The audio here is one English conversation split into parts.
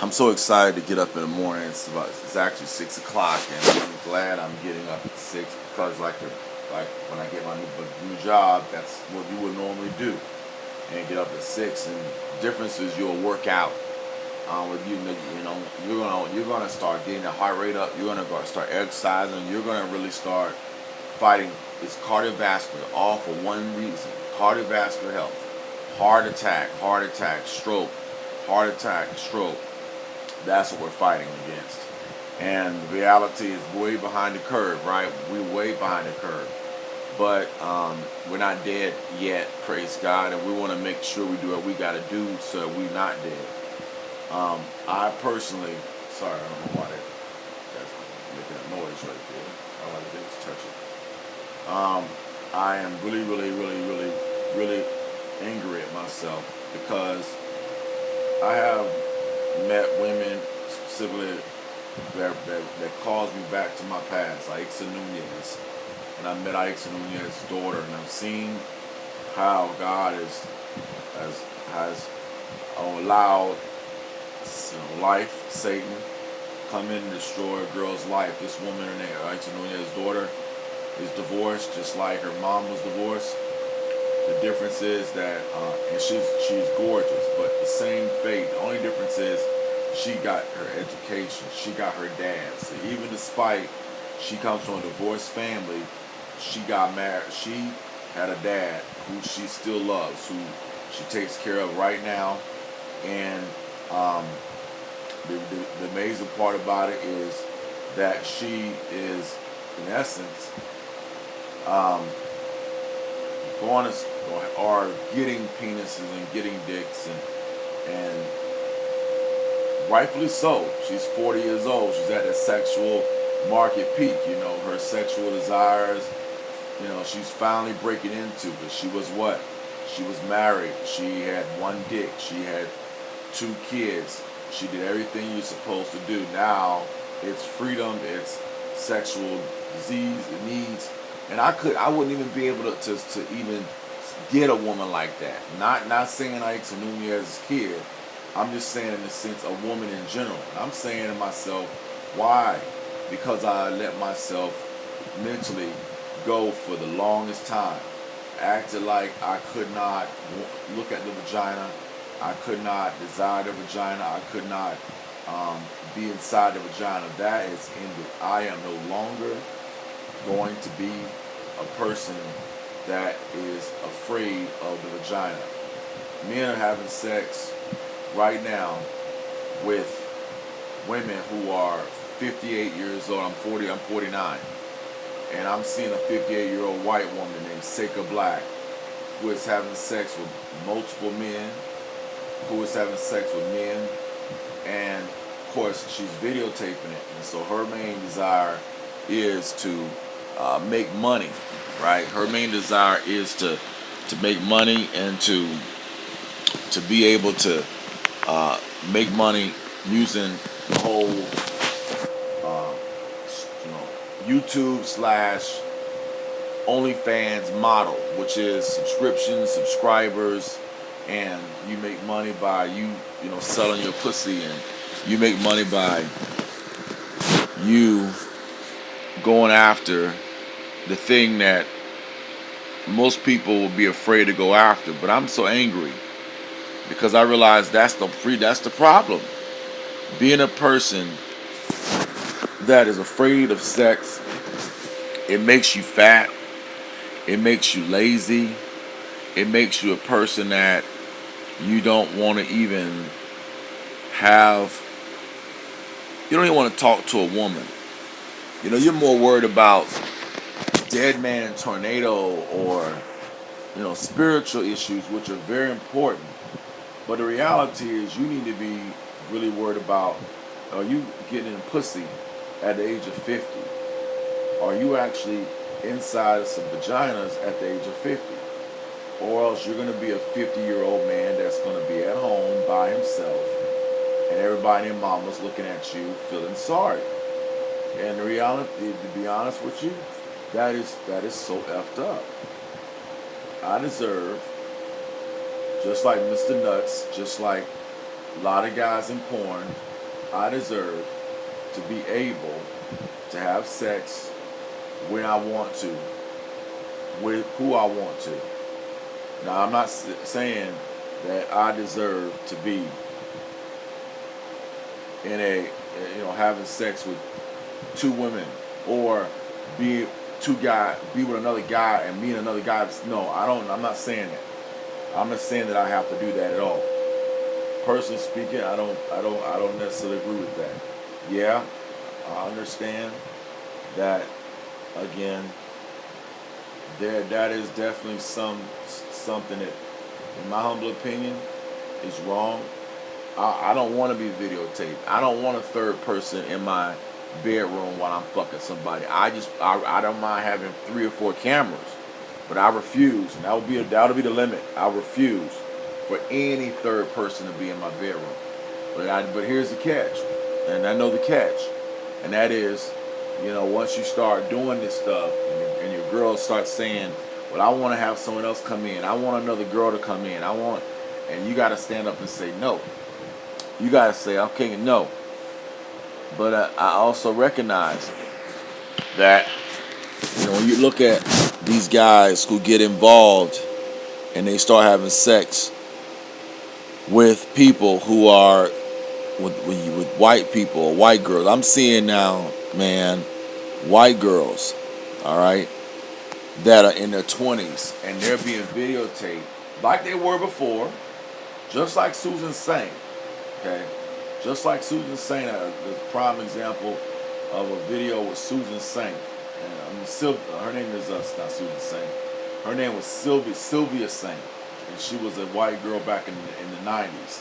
I'm so excited to get up in the morning. It's actually 6 o'clock, and I'm glad I'm getting up at 6 because like when I get my new job, that's what you would normally do, and get up at 6. And the difference is you'll work out. With you're gonna start getting the heart rate up. You're gonna go start exercising. You're gonna really start fighting. It's cardiovascular, all for one reason: cardiovascular health. Heart attack, stroke, heart attack, stroke. That's what we're fighting against. And the reality is way behind the curve, right? We're way behind the curve. But we're not dead yet, praise God, and we want to make sure we do what we got to do so that we're not dead. I personally, sorry, I don't know why that's making a noise right there. All I did was touch it. I am really, really, really, really, really angry at myself because I have met women specifically that calls me back to my past, like Aixa Nunez. And I met Aixa Nunez's daughter, and I've seen how God has allowed life, Satan, come in and destroy a girl's life. This woman, her name, Aixa Nunez's daughter, is divorced, just like her mom was divorced. The difference is that, and she's gorgeous, but the same fate. The only difference is she got her education. She got her dad. So even despite she comes from a divorced family, she got married. She had a dad who she still loves, who she takes care of right now. And the amazing part about it is that she is, in essence, going to are getting penises and getting dicks and rightfully so. She's 40 years old. She's at a sexual market peak. Her sexual desires. She's finally breaking into. But she was what? She was married. She had one dick. She had 2 kids. She did everything you're supposed to do. Now it's freedom. It's sexual disease. It needs. And I wouldn't even be able to even get a woman like that. Not saying Aixa Nunez's kid. I'm just saying in the sense a woman in general. I'm saying to myself, why? Because I let myself mentally go for the longest time. Acted like I could not look at the vagina. I could not desire the vagina. I could not be inside the vagina. That is ended. I am no longer going to be a person that is afraid of the vagina. Men are having sex right now with women who are 58 years old. I'm 40, I'm 49. And I'm seeing a 58-year-old white woman named Seika Black who is having sex with multiple men, who is having sex with men, and of course she's videotaping it. And so her main desire is to make money, right? Her main desire is to make money and to be able to make money using the whole YouTube / OnlyFans model, which is subscriptions, subscribers, and you make money by selling your pussy, and you make money by you going after the thing that most people will be afraid to go after. But I'm so angry because I realize that's the problem. Being a person that is afraid of sex, it makes you fat, it makes you lazy, it makes you a person that you don't want to even you don't even want to talk to a woman. You're more worried about dead man tornado or spiritual issues, which are very important. But the reality is you need to be really worried about, are you getting in pussy at the age of 50? Are you actually inside some vaginas at the age of 50? Or else you're going to be a 50-year-old man that's going to be at home by himself, and everybody and mama's looking at you feeling sorry. And the reality, to be honest with you, that is so effed up. I deserve, just like Mr. Nuts, just like A lot of guys in porn, I deserve to be able to have sex when I want to, with who I want to. Now, I'm not saying that I deserve to be in having sex with two women, or be be with another guy and me and another guy. No, I'm not saying that. I'm not saying that I have to do that at all. Personally speaking, I don't necessarily agree with that. Yeah, I understand that. Again, that is definitely something that, in my humble opinion, is wrong. I don't want to be videotaped. I don't want a third person in my bedroom while I'm fucking somebody. I don't mind having 3 or 4 cameras, but I refuse, and that'll be the limit. I refuse for any third person to be in my bedroom. But here's the catch, and I know the catch, and that is, once you start doing this stuff, and your girl starts saying, "Well, I want to have someone else come in. I want another girl to come in. And you got to stand up and say no. You got to say, okay, no. But I also recognize that, when you look at these guys who get involved and they start having sex with people who are with white people or white girls. I'm seeing now, man, white girls, all right, that are in their 20s and they're being videotaped like they were before, just like Susan Saint, okay? Just like Susan Saint, the prime example of a video with Susan Saint. And her name is not Susan Saint. Her name was Sylvia Saint, and she was a white girl back in the 90s.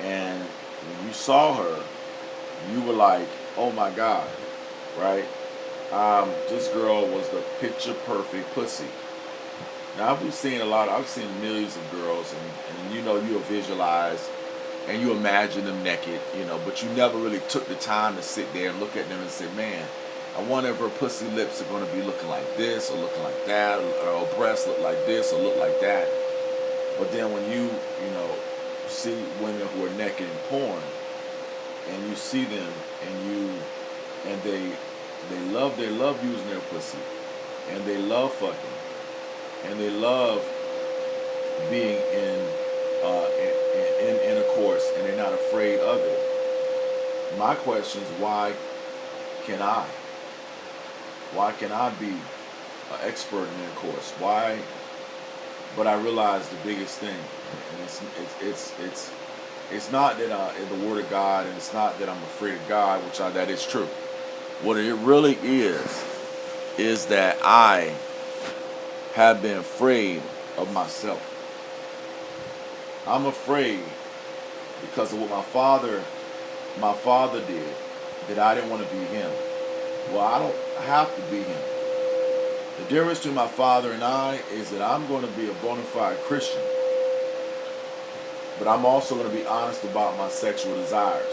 And when you saw her, you were like, oh my God, right? This girl was the picture perfect pussy. Now I've seen millions of girls, and you'll visualize and you imagine them naked, but you never really took the time to sit there and look at them and say, man, I wonder if her pussy lips are going to be looking like this or looking like that, or her breasts look like this or look like that. But then when you see women who are naked in porn, and you see them, and they love using their pussy, and they love fucking, and they love being in intercourse, and they're not afraid of it. My question is, why can I? Why can I be an expert in intercourse? Why? But I realize the biggest thing, and it's not that in the Word of God, and it's not that I'm afraid of God, that is true. What it really is that I have been afraid of myself. I'm afraid because of what my father did, that I didn't want to be him. Well, I don't have to be him. The difference between my father and I is that I'm going to be a bona fide Christian, but I'm also going to be honest about my sexual desires.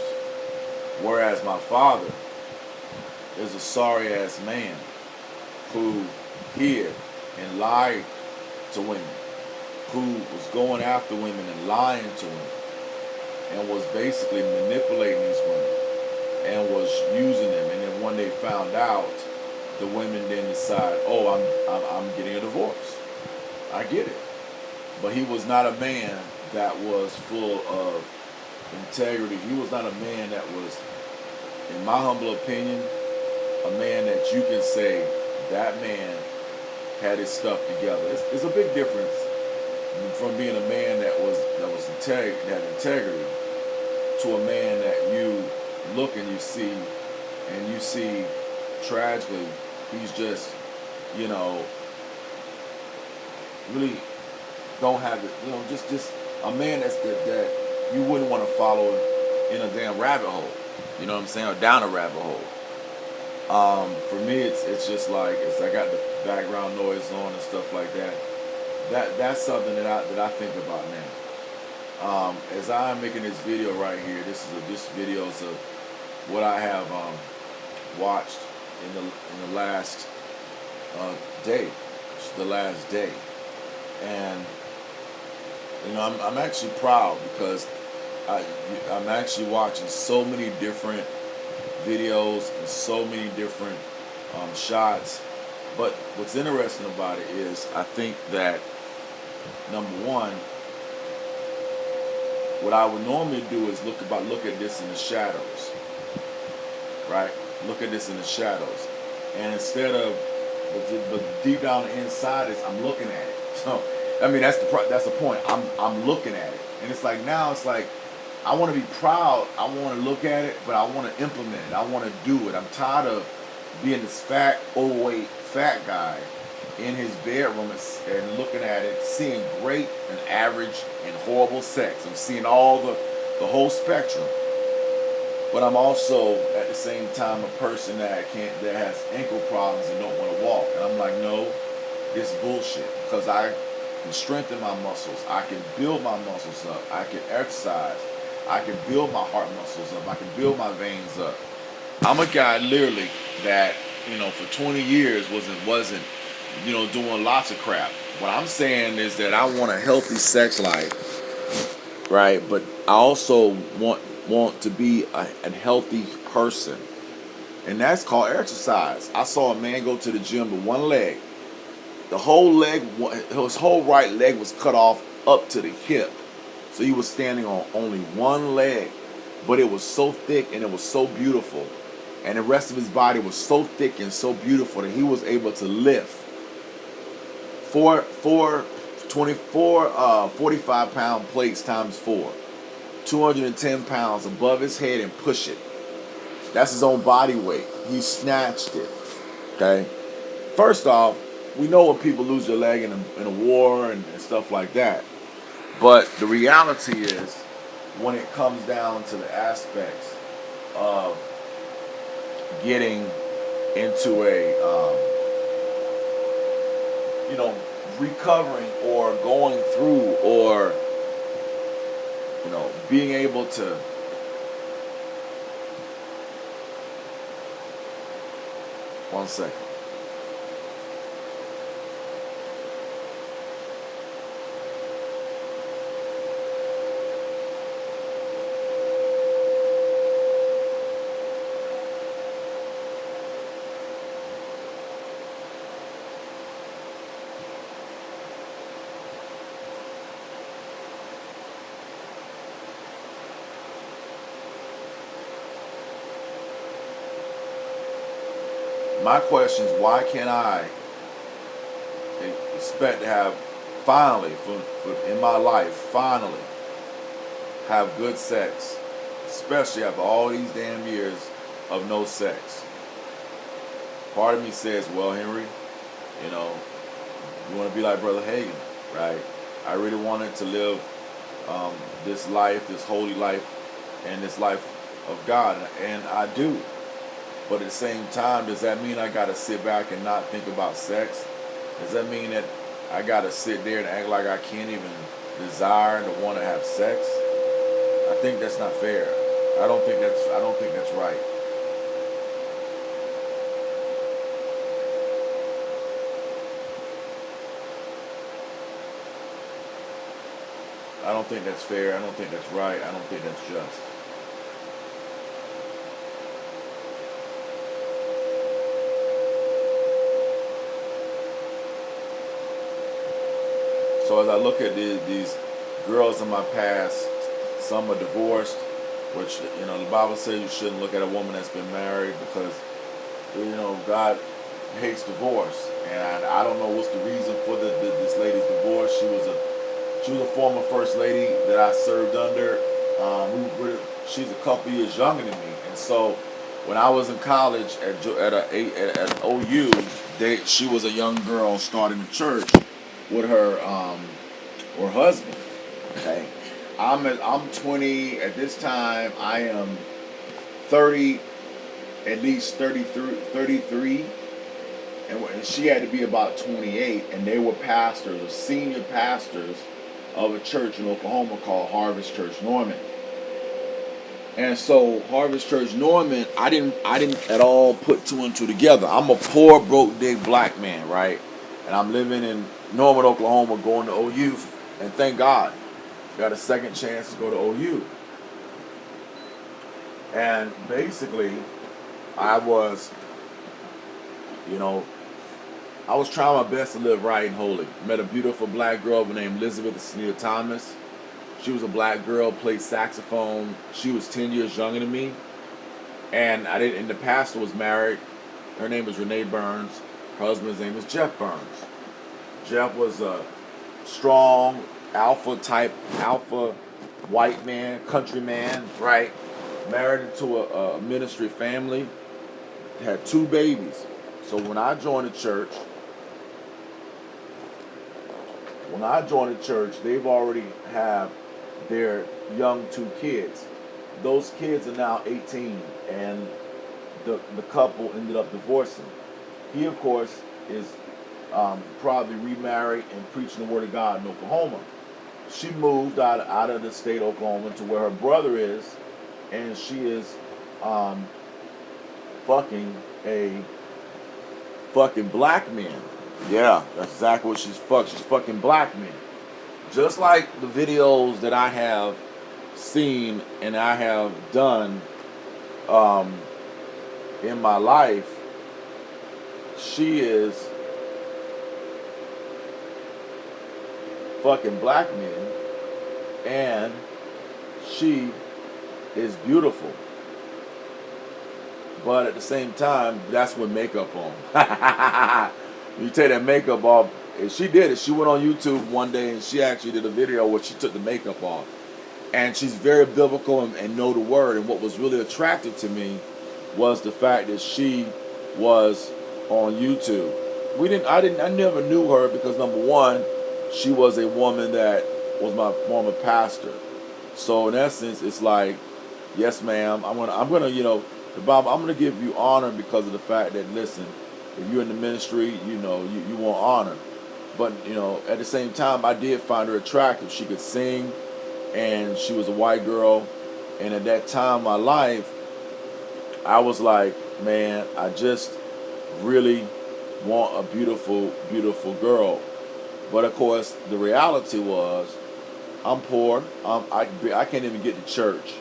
Whereas my father is a sorry-ass man who hid and lied to women, who was going after women and lying to women, and was basically manipulating these women and was using them. And then when they found out, the women then decide, oh, I'm getting a divorce. I get it. But he was not a man that was full of integrity. He was not a man that was, in my humble opinion, a man that you can say that man had his stuff together. It's a big difference from being a man that had integrity, to a man that you look and you see tragically, he's just, really don't have it, just a man that you wouldn't want to follow in a damn rabbit hole, you know what I'm saying, or down a rabbit hole. For me, it's just like, I got the background noise on and stuff like that. That's something that I think about now. As I'm making this video right here, this videos of what I have watched in the last day, and I'm actually proud, because I, I'm actually watching so many different videos and so many different shots. But what's interesting about it is I think that number one, what I would normally do is look at this in the shadows, right? Look at this in the shadows, and instead of, but deep down inside is I'm looking at it. So, I mean that's the point. I'm looking at it, and it's like now it's like I want to be proud. I want to look at it, but I want to implement it. I want to do it. I'm tired of being this fat, overweight, fat guy in his bedroom and looking at it, seeing great and average and horrible sex. I'm seeing all the whole spectrum. But I'm also at the same time a person that has ankle problems and don't want to walk. And I'm like, no, this is bullshit. Because I can strengthen my muscles. I can build my muscles up. I can exercise. I can build my heart muscles up. I can build my veins up. I'm a guy literally that, for 20 years wasn't doing lots of crap. What I'm saying is that I want a healthy sex life, right? But I also want to be a healthy person, and that's called exercise. I saw a man go to the gym with one leg. The whole leg, his whole right leg was cut off up to the hip, so he was standing on only one leg, but it was so thick and it was so beautiful, and the rest of his body was so thick and so beautiful that he was able to lift 45-pound plates times 4, 210 pounds above his head and push it. That's his own body weight. He snatched it. Okay? First off, we know when people lose their leg in a war and stuff like that. But the reality is, when it comes down to the aspects of getting into recovering or going through or, being able to one second. My question is, why can't I expect to have finally, in my life, finally have good sex, especially after all these damn years of no sex? Part of me says, well, Henry, you want to be like Brother Hagen, right? I really wanted to live this life, this holy life, and this life of God, and I do. But at the same time, does that mean I gotta sit back and not think about sex? Does that mean that I gotta sit there and act like I can't even desire to want to have sex? I think that's not fair. I don't think that's right. I don't think that's fair. I don't think that's right. I don't think that's just. So as I look at these girls in my past, some are divorced, which the Bible says you shouldn't look at a woman that's been married because God hates divorce, and I don't know what's the reason for this lady's divorce. She was a former first lady that I served under. She's a couple years younger than me, and so when I was in college at OU, she was a young girl starting the church with her husband. Okay, I'm 20 at this time. I am 30, at least 33, and she had to be about 28, and they were pastors, senior pastors of a church in Oklahoma called Harvest Church Norman. And so Harvest Church Norman, I didn't at all put two and two together. I'm a poor, broke, dig black man, right? And I'm living in Norman, Oklahoma, going to OU, and thank God, got a second chance to go to OU. And basically, I was, you know, I was trying my best to live right and holy. Met a beautiful black girl named Elizabeth Sneer Thomas. She was a black girl, played saxophone. She was 10 years younger than me. And I didn't. And the pastor was married. Her name was Renee Burns. Her husband's name was Jeff Burns. Jeff was a strong alpha white man, country man, right? Married into a ministry family. Had 2 babies. So when I joined the church, they've already have their young 2 kids. Those kids are now 18, and the couple ended up divorcing. He, of course, is probably remarried and preaching the word of God in Oklahoma. She moved out of the state of Oklahoma to where her brother is, and she is fucking a fucking black man. Yeah, that's exactly what she's fucked. She's fucking black men. Just like the videos that I have seen and I have done in my life, she is fucking black men, and she is beautiful. But at the same time, that's with makeup on. You take that makeup off, and she did it. She went on YouTube one day and she actually did a video where she took the makeup off. And she's very biblical and know the word. And what was really attractive to me was the fact that she was on YouTube. I never knew her because, number one, she was a woman that was my former pastor. So in essence, it's like, yes, ma'am, I'm gonna, the Bible, I'm gonna give you honor because of the fact that, listen, if you're in the ministry, you want honor. But, at the same time, I did find her attractive. She could sing, and she was a white girl. And at that time in my life, I was like, man, I just really want a beautiful, beautiful girl. But of course, the reality was, I'm poor. I can't even get to church.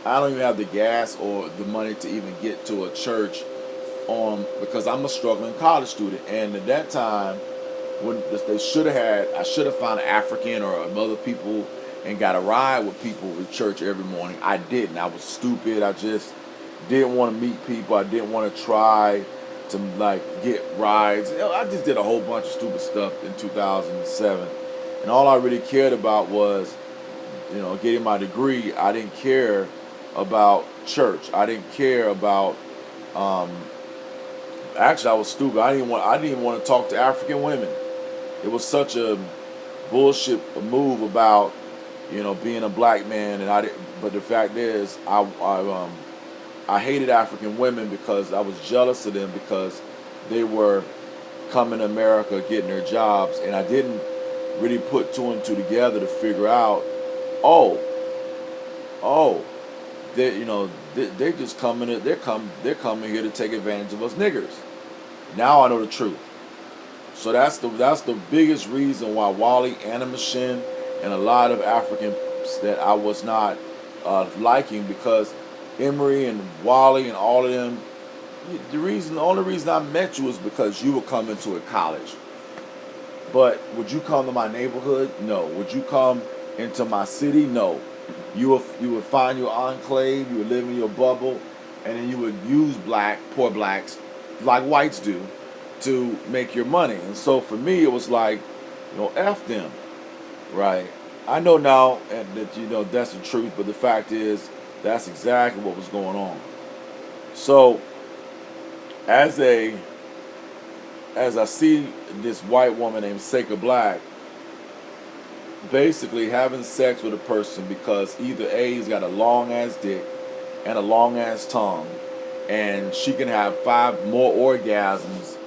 I don't even have the gas or the money to even get to a church because I'm a struggling college student. And at that time, when I should have found an African or other people and got a ride with people to church every morning. I didn't. I was stupid. I just didn't want to meet people. I didn't want to try to get rides. I just did a whole bunch of stupid stuff in 2007. And all I really cared about was, getting my degree. I didn't care about church. I didn't care about actually, I was stupid. I didn't even want to talk to African women. It was such a bullshit move about, being a black man, but the fact is, I hated African women because I was jealous of them because they were coming to America, getting their jobs, and I didn't really put 2 and 2 together to figure out, they just coming. They're coming here to take advantage of us niggers. Now I know the truth. So that's the biggest reason why Wally, Anna Mashin, and a lot of Africans that I was not liking, because Emery and Wally and all of them, the only reason I met you was because you were coming to a college. But would you come to my neighborhood? No. Would you come into my city? No. You would find your enclave, you would live in your bubble, and then you would use poor blacks, like whites do, to make your money. And so for me, it was like, F them, right? I know now that, that's the truth, but the fact is, that's exactly what was going on. So, as I see this white woman named Seka Black basically having sex with a person because either A, he's got a long ass dick and a long ass tongue, and she can have 5 more orgasms.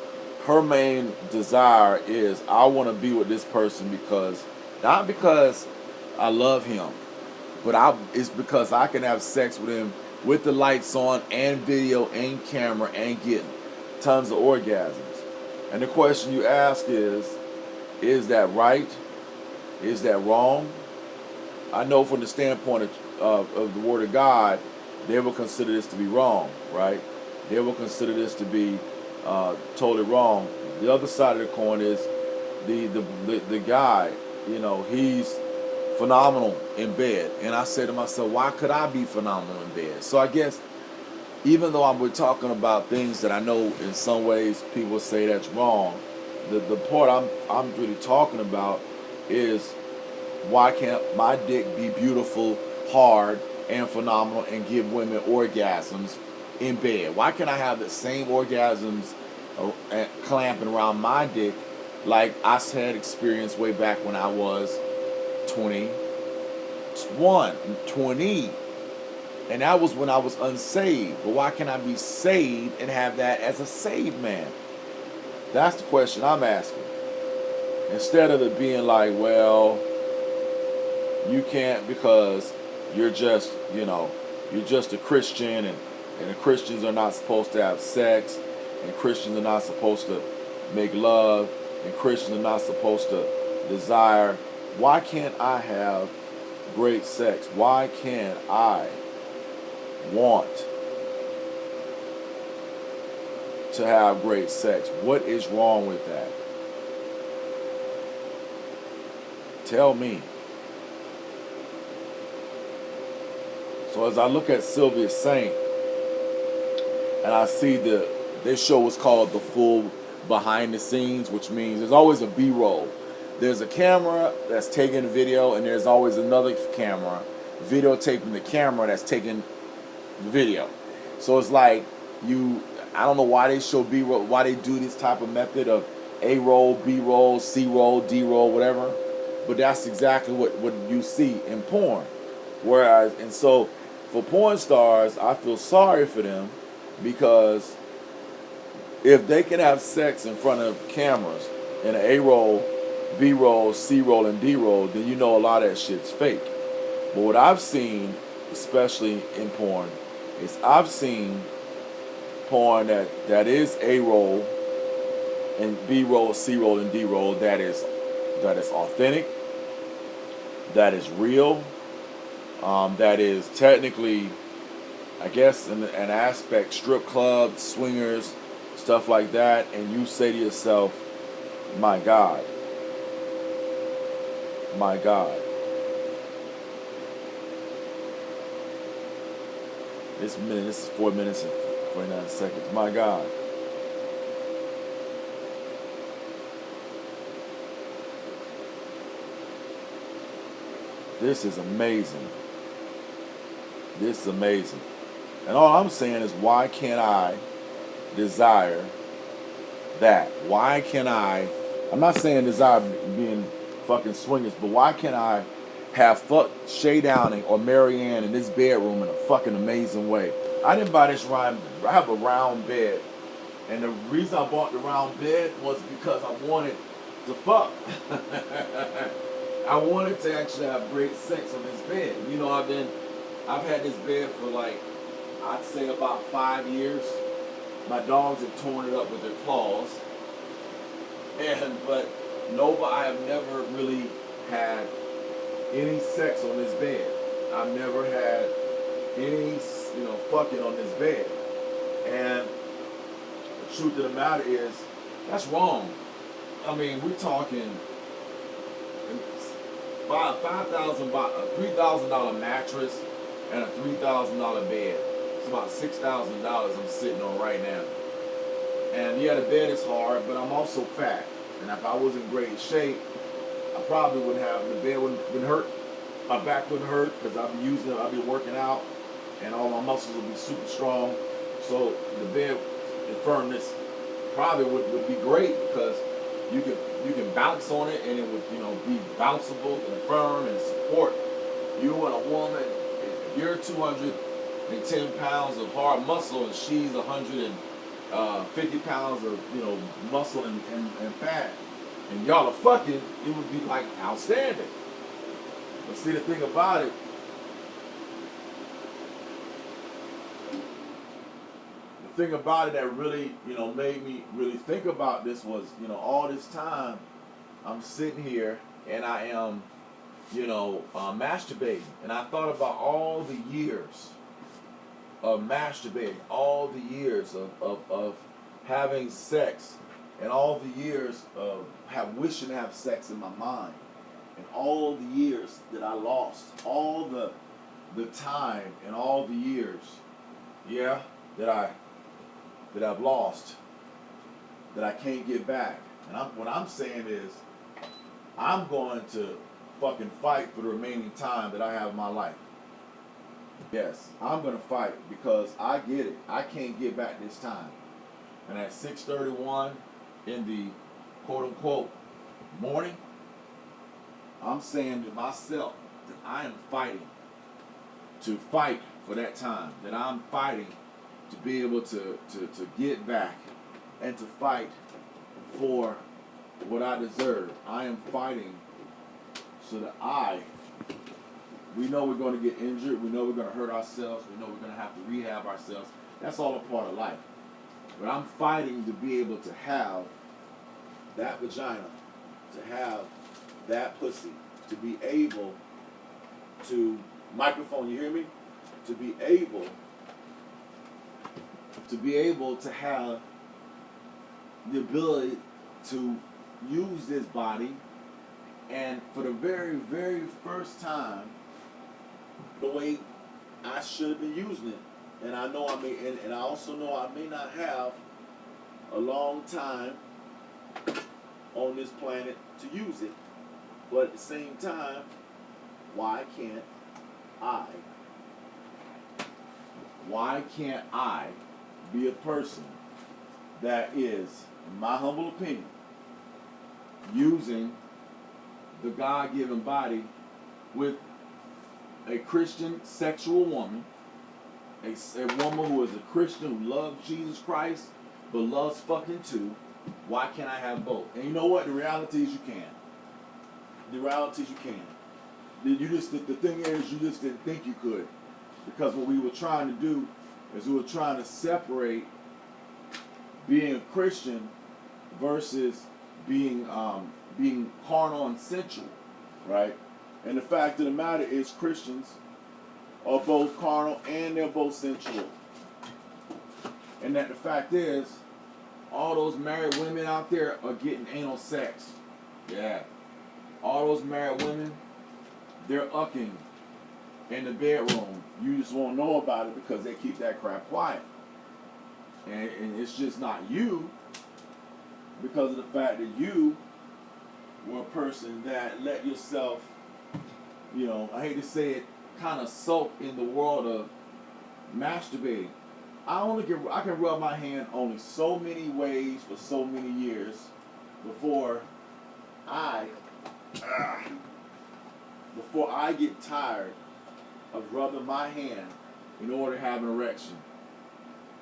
Her main desire is, I want to be with this person not because I love him, but it's because I can have sex with him with the lights on and video and camera and get tons of orgasms. And the question you ask is that right? Is that wrong? I know from the standpoint of the Word of God, they will consider this to be wrong, right? They will consider this to be totally wrong. The other side of the coin is the guy, he's phenomenal in bed. And I said to myself, why could I be phenomenal in bed? So I guess even though we're talking about things that I know in some ways people say that's wrong, the part I'm really talking about is why can't my dick be beautiful, hard, and phenomenal and give women orgasms in bed? Why can't I have the same orgasms clamping around my dick like I had experience way back when I was 21, 20? And that was when I was unsaved. But why can't I be saved and have that as a saved man? That's the question I'm asking. Instead of it being like, well, you can't because you're just, you're just a Christian and the Christians are not supposed to have sex and Christians are not supposed to make love and Christians are not supposed to desire. Why can't I have great sex? Why can't I want to have great sex? What is wrong with that? Tell me. So as I look at Sylvia Saint and I see this show was called The Full Behind the Scenes, which means there's always a B-roll. There's a camera that's taking video and there's always another camera videotaping the camera that's taking video. So it's like I don't know why they show B-roll, why they do this type of method of A-roll, B-roll, C-roll, D-roll, whatever. But that's exactly what you see in porn. And so for porn stars, I feel sorry for them because if they can have sex in front of cameras in an A-roll, B-roll, C-roll, and D-roll, then a lot of that shit's fake. But what I've seen, especially in porn, is I've seen porn that is A-roll and B-roll, C-roll, and D-roll that is authentic, that is real, that is technically, I guess, in an aspect, strip club, swingers, stuff like that, and you say to yourself, my God. My God. This is 4 minutes and 49 seconds. My God. This is amazing. This is amazing. And all I'm saying is, why can't I desire that? Why can't I'm not saying desire being fucking swingers, but why can't I have Shay Downing or Mary Ann in this bedroom in a fucking amazing way? I didn't buy this round. I have a round bed. And the reason I bought the round bed was because I wanted to fuck. I wanted to actually have great sex on this bed. I've had this bed for I'd say about 5 years. My dogs have torn it up with their claws. But I have never really had any sex on this bed. I've never had any, fucking on this bed. And the truth of the matter is, that's wrong. I mean, we're talking $5,000, a $3,000 mattress and a $3,000 bed. It's about $6,000 I'm sitting on right now. And yeah, the bed is hard, but I'm also fat. And if I was in great shape, I probably wouldn't have, the bed wouldn't hurt. My back wouldn't hurt because I'd be using it, I'd be working out, and all my muscles would be super strong. So the bed, the firmness probably would be great because you can bounce on it and it would, be bounceable and firm and support you and a woman. If you're 210 pounds of hard muscle and she's 150 pounds of muscle and fat, and y'all are fucking, it would be outstanding. But see, the thing about it, that really made me really think about this was all this time I'm sitting here and I am masturbating, and I thought about all the years of masturbating, all the years of having sex, and all the years of wishing to have sex in my mind, and all the years that I lost, all the time and all the years, yeah, that I've lost, that I can't get back. And what I'm saying is, I'm going to fucking fight for the remaining time that I have in my life. Yes, I'm going to fight because I get it. I can't get back this time. And at 6:31 in the quote-unquote morning, I'm saying to myself that I am fighting to fight for that time. That I'm fighting to be able to get back and to fight for what I deserve. I am fighting so that we know we're going to get injured. We know we're going to hurt ourselves. We know we're going to have to rehab ourselves. That's all a part of life. But I'm fighting to be able to have that vagina, to have that pussy, to be able to, microphone, you hear me? To be able to have the ability to use this body, and for the very, very first time, the way I should have been using it. And I know and I also know I may not have a long time on this planet to use it. But at the same time, why can't I be a person that is, in my humble opinion, using the God-given body with a Christian sexual woman, a woman who is a Christian who loves Jesus Christ but loves fucking too? Why can't I have both? And you know what? The reality is you can. The reality is you can. The thing is, you just didn't think you could. Because what we were trying to do is we were trying to separate being a Christian versus being carnal and sensual, right? And the fact of the matter is, Christians are both carnal and they're both sensual. And that the fact is, all those married women out there are getting anal sex. Yeah. All those married women, they're ucking in the bedroom. You just won't know about it because they keep that crap quiet. And it's just not you, because of the fact that you were a person that let yourself, I hate to say it, kind of soak in the world of masturbating. I can rub my hand only so many ways for so many years before I get tired of rubbing my hand in order to have an erection.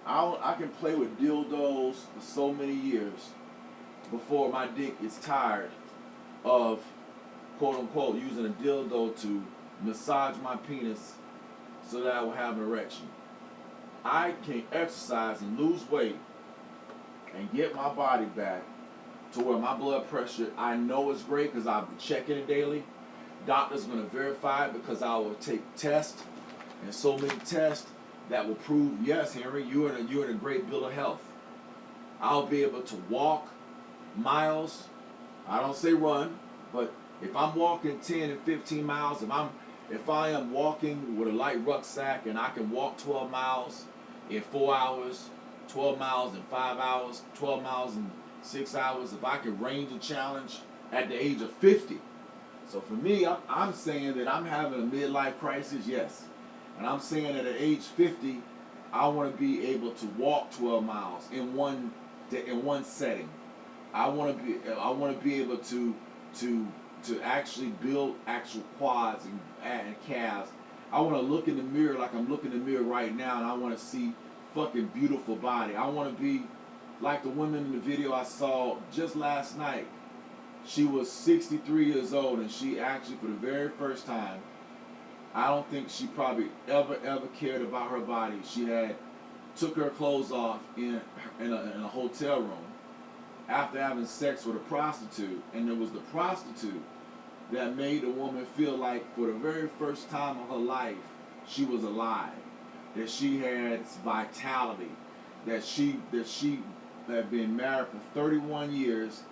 I can play with dildos for so many years before my dick gets tired of, quote unquote, using a dildo to massage my penis so that I will have an erection. I can exercise and lose weight and get my body back to where my blood pressure, I know is great because I've been checking it daily. Doctor's going to verify it because I will take tests, and so many tests that will prove, yes, Henry, you're in a great bill of health. I'll be able to walk miles. I don't say run, but if I'm walking 10 and 15 miles, if I am walking with a light rucksack and I can walk 12 miles in 4 hours, 12 miles in 5 hours, 12 miles in 6 hours, if I can range a challenge at the age of 50. So for me, I'm saying that I'm having a midlife crisis, yes. And I'm saying that at age 50, I want to be able to walk 12 miles in one setting. I want to be able to actually build actual quads and calves. I want to look in the mirror like I'm looking in the mirror right now, and I want to see fucking beautiful body. I want to be like the woman in the video I saw just last night. She was 63 years old, and she actually, for the very first time, I don't think she probably ever cared about her body. She took her clothes off in a hotel room after having sex with a prostitute, and it was the prostitute that made the woman feel like for the very first time of her life she was alive. that she had vitality, that she had been married for 31 years,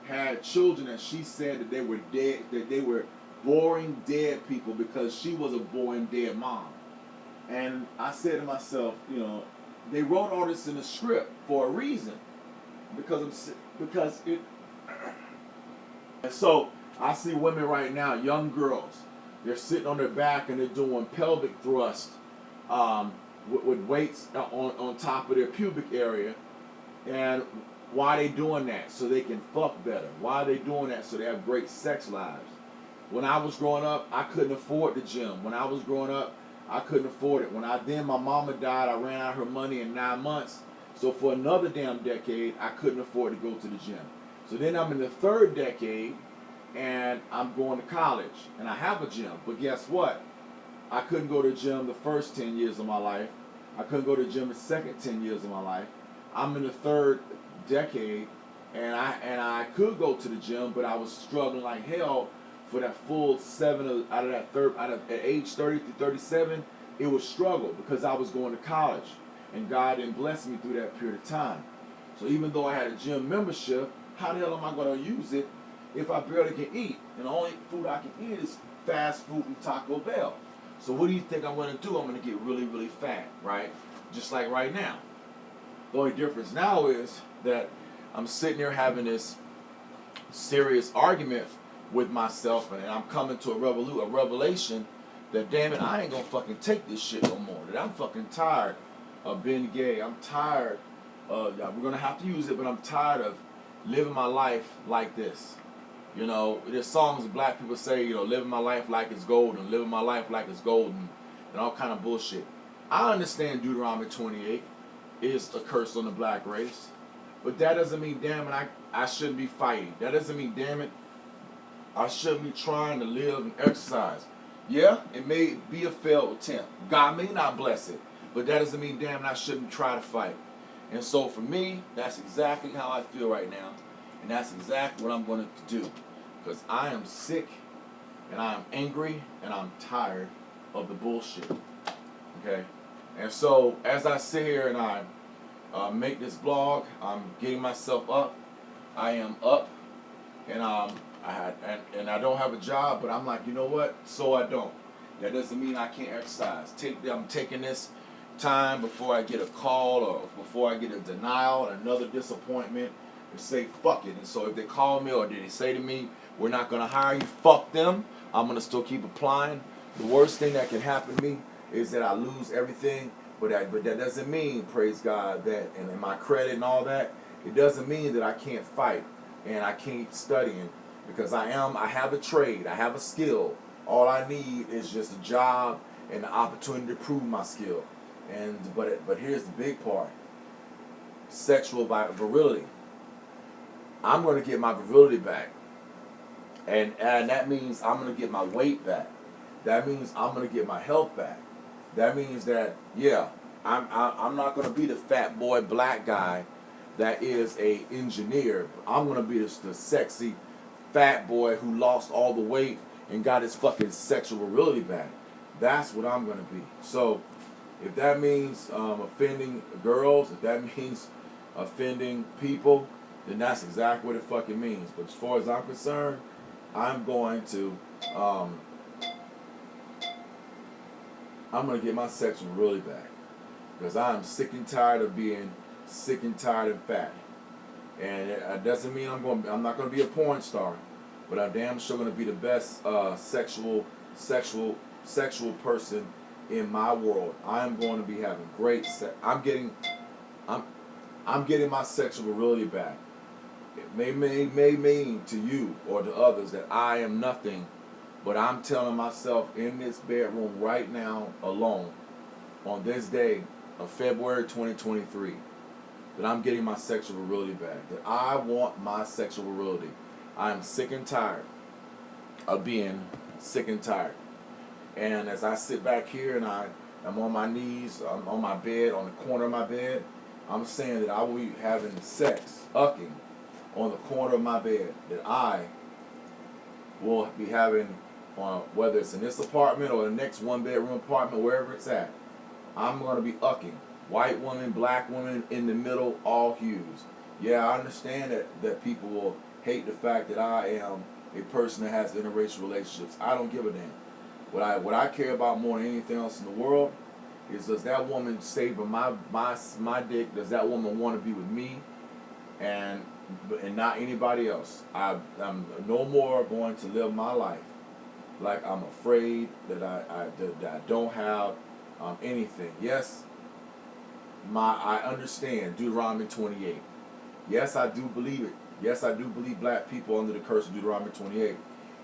had children that she said that they were dead, that they were boring dead people because she was a boring dead mom. And I said to myself, you know, they wrote all this in the script for a reason, because it. And so I see women right now, young girls, they're sitting on their back and they're doing pelvic thrust with weights on top of their pubic area. And why are they doing that? So they can fuck better. Why are they doing that? So they have great sex lives. When I was growing up, I couldn't afford the gym. When I was growing up, I couldn't afford it. My mama died, I ran out of her money in 9 months. So for another damn decade, I couldn't afford to go to the gym. So then I'm in the third decade, and I'm going to college, and I have a gym. But guess what? I couldn't go to the gym the first 10 years of my life. I couldn't go to the gym the second 10 years of my life. I'm in the third decade, and I could go to the gym, but I was struggling like hell for that full at age 30 to 37. It was struggle because I was going to college, and God didn't bless me through that period of time. So even though I had a gym membership, how the hell am I going to use it if I barely can eat? And the only food I can eat is fast food and Taco Bell. So what do you think I'm going to do? I'm going to get really, really fat, right? Just like right now. The only difference now is that I'm sitting there having this serious argument with myself, and I'm coming to a revelation that, damn it, I ain't going to fucking take this shit no more. That I'm fucking tired of being gay. I'm tired of, we're going to have to use it, but I'm tired of living my life like this. You know, there's songs that black people say, you know, living my life like it's golden, living my life like it's golden, and all kind of bullshit. I understand Deuteronomy 28 is a curse on the black race, but that doesn't mean, damn it, I shouldn't be fighting. That doesn't mean, damn it, I shouldn't be trying to live and exercise. Yeah, it may be a failed attempt. God may not bless it, but that doesn't mean, damn it, I shouldn't try to fight. And so for me, that's exactly how I feel right now, and that's exactly what I'm going to do. Because I am sick, and I am angry, and I'm tired of the bullshit. Okay? And so, as I sit here and I make this blog, I'm getting myself up. I am up, and I don't have a job, but I'm like, you know what? So I don't. That doesn't mean I can't exercise. I'm taking this time before I get a call or before I get a denial and another disappointment to say fuck it. And so if they call me or they say to me, we're not going to hire you, fuck them, I'm going to still keep applying. The worst thing that can happen to me is that I lose everything, but that doesn't mean, praise God, that and my credit and all that, it doesn't mean that I can't fight and I can't studying, because I have a trade, I have a skill. All I need is just a job and the opportunity to prove my skill. But here's the big part: sexual virility. I'm going to get my virility back, and that means I'm going to get my weight back. That means I'm going to get my health back. That means that, yeah, I'm not going to be the fat boy black guy that is a engineer. I'm going to be the sexy fat boy who lost all the weight and got his fucking sexual virility back. That's what I'm going to be. So if that means offending girls, if that means offending people, then that's exactly what it fucking means. But as far as I'm concerned, I'm going to get my sexual virility back, because I'm sick and tired of being sick and tired and fat. And it doesn't mean I'm not going to be a porn star, but I'm damn sure going to be the best sexual person in my world. I'm going to be having great sex. I'm getting my sexual virility back. It may mean to you or to others that I am nothing, but I'm telling myself in this bedroom right now, alone, on this day of February 2023, that I'm getting my sexual virility back. That I want my sexual virility. I am sick and tired of being sick and tired. And as I sit back here and I'm on my knees, I'm on my bed, on the corner of my bed, I'm saying that I will be having sex, ucking, on the corner of my bed. That I will be having, whether it's in this apartment or the next one-bedroom apartment, wherever it's at, I'm going to be ucking. White women, black women, in the middle, all hues. Yeah, I understand that people will hate the fact that I am a person that has interracial relationships. I don't give a damn. What I care about more than anything else in the world is, does that woman savor my dick? Does that woman want to be with me and not anybody else? I'm no more going to live my life like I'm afraid that I don't have anything. Yes, I understand Deuteronomy 28. Yes, I do believe it. Yes, I do believe black people under the curse of Deuteronomy 28.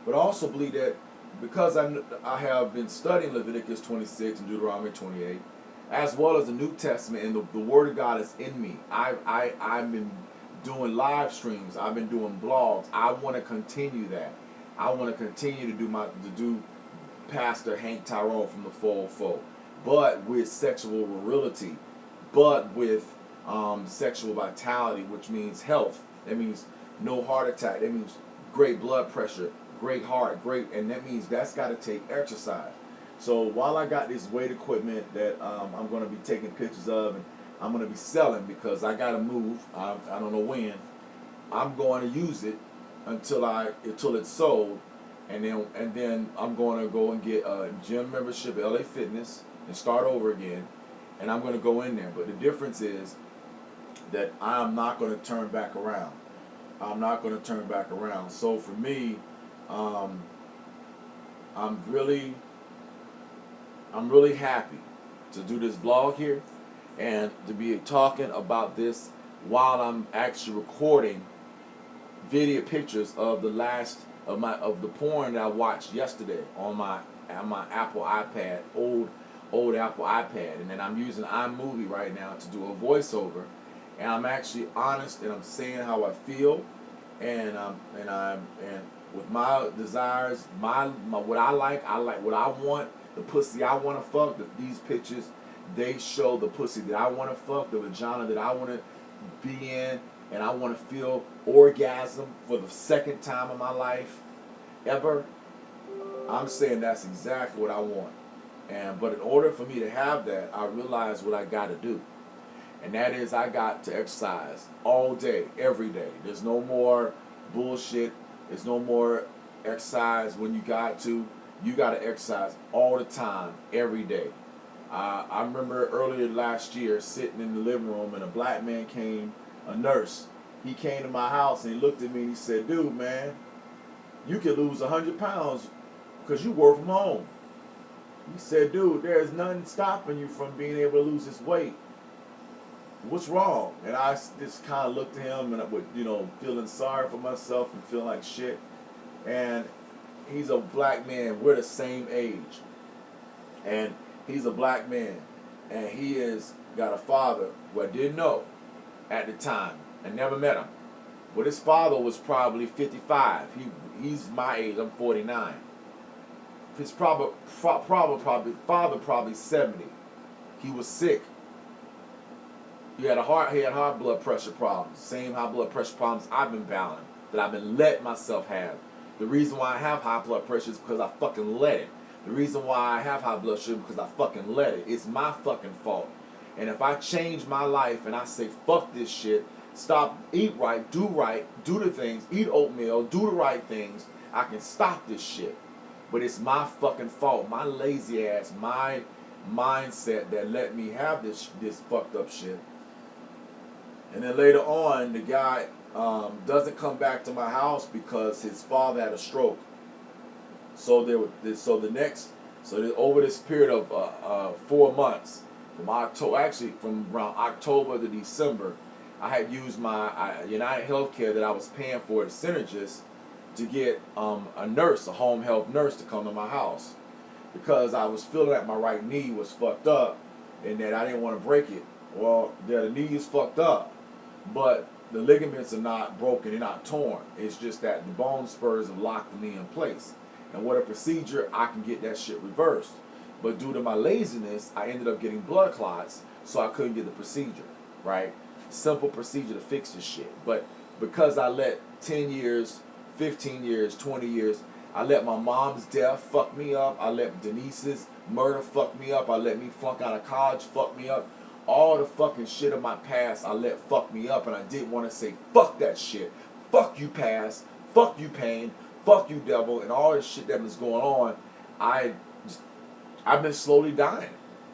But I also believe that because I have been studying Leviticus 26 and Deuteronomy 28, as well as the New Testament, and the Word of God is in me. I've been doing live streams. I've been doing blogs. I want to continue that. I want to continue to do Pastor Hank Tyrone from the 404, but with sexual virility, but with sexual vitality, which means health. That means no heart attack. That means great blood pressure, great heart, and that means that's got to take exercise. So while I got this weight equipment that I'm going to be taking pictures of, and I'm going to be selling because I got to move. I don't know when. I'm going to use it until it's sold, and then I'm going to go and get a gym membership at LA Fitness and start over again, and I'm going to go in there. But the difference is that I'm not going to turn back around. I'm not going to turn back around. So for me, I'm really happy to do this vlog here and to be talking about this while I'm actually recording video pictures of the porn that I watched yesterday on my Apple iPad, old Apple iPad, and then I'm using iMovie right now to do a voiceover, and I'm actually honest and I'm saying how I feel, and with my desires, my what I like what I want, the pussy I want to fuck. These pictures, they show the pussy that I want to fuck, the vagina that I want to be in, and I want to feel orgasm for the second time in my life ever. I'm saying that's exactly what I want. But in order for me to have that, I realize what I got to do. And that is, I got to exercise all day, every day. There's no more bullshit. There's no more exercise when you got to. You got to exercise all the time, every day. I remember earlier last year sitting in the living room, and a black man came, a nurse. He came to my house and he looked at me and he said, "Dude, man, you could lose 100 pounds because you work from home." He said, "Dude, there's nothing stopping you from being able to lose this weight. What's wrong?" And I just kind of looked at him and I would, feeling sorry for myself and feeling like shit. And he's a black man. We're the same age. And he's a black man. And he has got a father who I didn't know at the time. I never met him. But his father was probably 55. He's my age. I'm 49. His father probably 70. He was sick. He had high blood pressure problems. Same high blood pressure problems I've been battling, that I've been letting myself have. The reason why I have high blood pressure is because I fucking let it. The reason why I have high blood sugar is because I fucking let it. It's my fucking fault. And if I change my life and I say fuck this shit, stop, eat right, do the things, eat oatmeal, do the right things, I can stop this shit. But it's my fucking fault, my lazy ass, my mindset that let me have this fucked up shit. And then later on, the guy doesn't come back to my house because his father had a stroke. So over this period of 4 months, from around October to December, I had used my United Healthcare that I was paying for at Synergist to get a nurse, a home health nurse, to come to my house, because I was feeling that my right knee was fucked up and that I didn't want to break it. Well, the knee is fucked up, but the ligaments are not broken, they're not torn. It's just that the bone spurs have locked the knee in place. And with a procedure, I can get that shit reversed. But due to my laziness, I ended up getting blood clots, so I couldn't get the procedure, right? Simple procedure to fix this shit. But because I let 10 years, 15 years, 20 years, I let my mom's death fuck me up. I let Denise's Murder fucked me up. I let me flunk out of college, fucked me up. All the fucking shit of my past I let fuck me up, and I didn't want to say fuck that shit. Fuck you past, fuck you pain, fuck you devil, and all this shit that was going on. I've been slowly dying.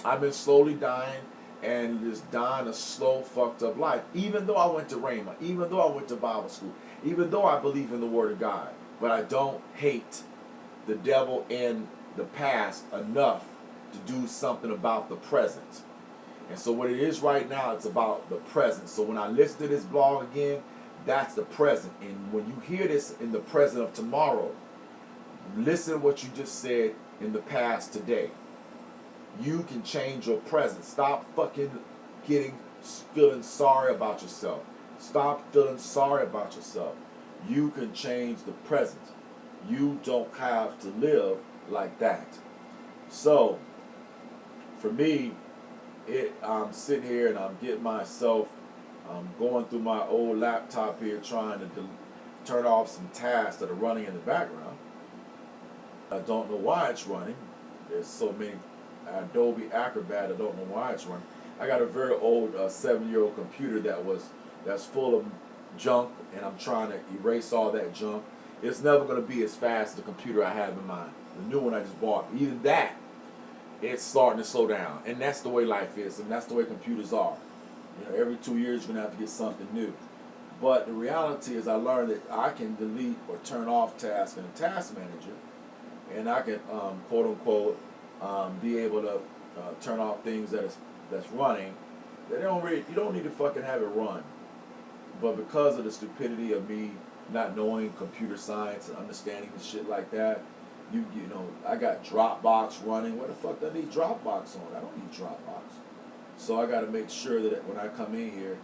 I've been slowly dying and just dying a slow, fucked up life. Even though I went to Rhema, even though I went to Bible school, even though I believe in the Word of God, but I don't hate the devil in the past enough to do something about the present. And so what it is right now, it's about the present. So when I listen to this blog again, that's the present. And when you hear this in the present of tomorrow, listen to what you just said in the past today. You can change your present. Stop fucking feeling sorry about yourself. Stop feeling sorry about yourself. You can change the present. You don't have to live like that. So, for me, I'm sitting here and I'm getting myself, I'm going through my old laptop here trying to turn off some tasks that are running in the background. I don't know why it's running. There's so many Adobe Acrobat, I don't know why it's running. I got a very old 7-year-old computer that's full of junk, and I'm trying to erase all that junk. It's never going to be as fast as the computer I have in mind. The new one I just bought. Either that, it's starting to slow down. And that's the way life is, and that's the way computers are. You know, every 2 years you're going to have to get something new. But the reality is I learned that I can delete or turn off tasks in a task manager, and I can, quote unquote, be able to turn off things that's running. You don't need to fucking have it run. But because of the stupidity of me not knowing computer science and understanding the shit like that, you know, I got Dropbox running. What the fuck do I need Dropbox on? I don't need Dropbox. So I got to make sure that when I come in here,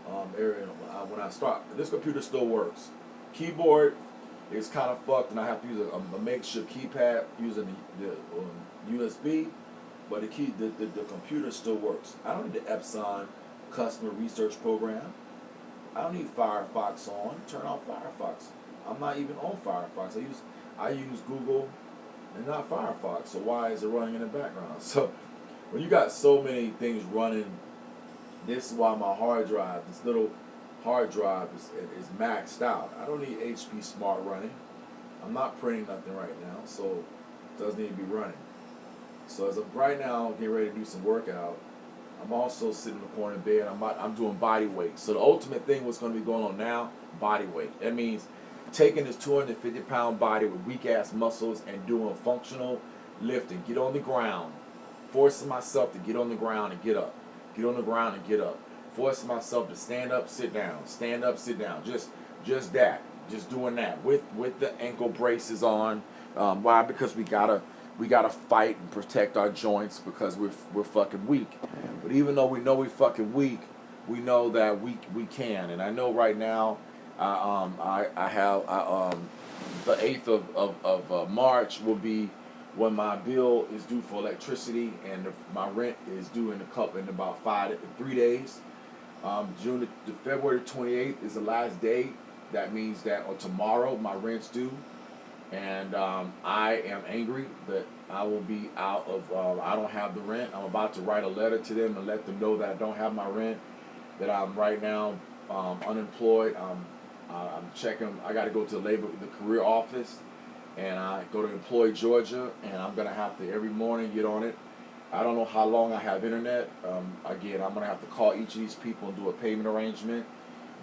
when I start, this computer still works. Keyboard is kind of fucked, and I have to use a makeshift keypad using the USB. But the computer still works. I don't need the Epson customer research program. I don't need Firefox on. Turn off Firefox. I'm not even on Firefox. I use Google and not Firefox. So why is it running in the background? So when you got so many things running, this is why my hard drive, this little hard drive is maxed out. I don't need HP Smart running. I'm not printing nothing right now, so it doesn't need to be running. So as of right now, getting ready to do some workout, I'm also sitting in the corner of the bed. I'm doing body weight. So the ultimate thing what's going to be going on now, body weight. That means taking this 250-pound body with weak-ass muscles and doing functional lifting. Get on the ground. Forcing myself to get on the ground and get up. Get on the ground and get up. Forcing myself to stand up, sit down. Stand up, sit down. Just that. Just doing that with the ankle braces on. Why? Because we gotta fight and protect our joints because we're fucking weak. But even though we know we're fucking weak, we know that we can. And I know right now, I have the 8th of March will be when my bill is due for electricity, and my rent is due in about 3 days. February 28th is the last day. That means that on tomorrow my rent's due. And I am angry that I will be out of, I don't have the rent. I'm about to write a letter to them and let them know that I don't have my rent, that I'm right now unemployed. I'm checking, I got to go to the career office, and I go to Employ Georgia, and I'm going to have to every morning get on it. I don't know how long I have internet. Again, I'm going to have to call each of these people and do a payment arrangement.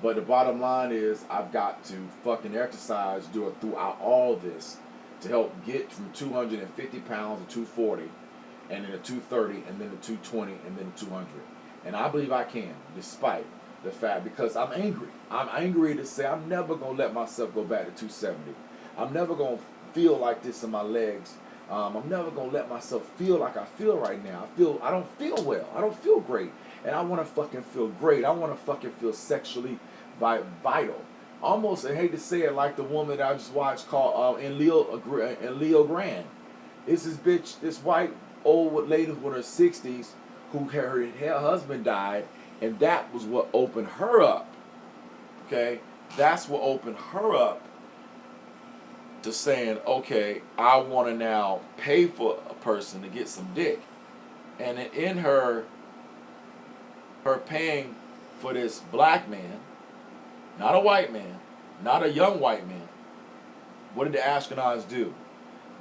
But the bottom line is I've got to fucking exercise throughout all this to help get from 250 pounds to 240, and then to 230, and then to 220, and then to 200. And I believe I can, despite the fact, because I'm angry. I'm angry to say I'm never going to let myself go back to 270. I'm never going to feel like this in my legs. I'm never going to let myself feel like I feel right now. I don't feel well. I don't feel great. And I want to fucking feel great. I want to fucking feel sexually vital. Almost, I hate to say it, like the woman that I just watched called in Leo Grande. It's this bitch, this white old lady in her 60s who her husband died, and that was what opened her up. Okay? That's what opened her up to saying, okay, I want to now pay for a person to get some dick. And in her paying for this black man, not a white man, not a young white man, what did the Ashkenazi do?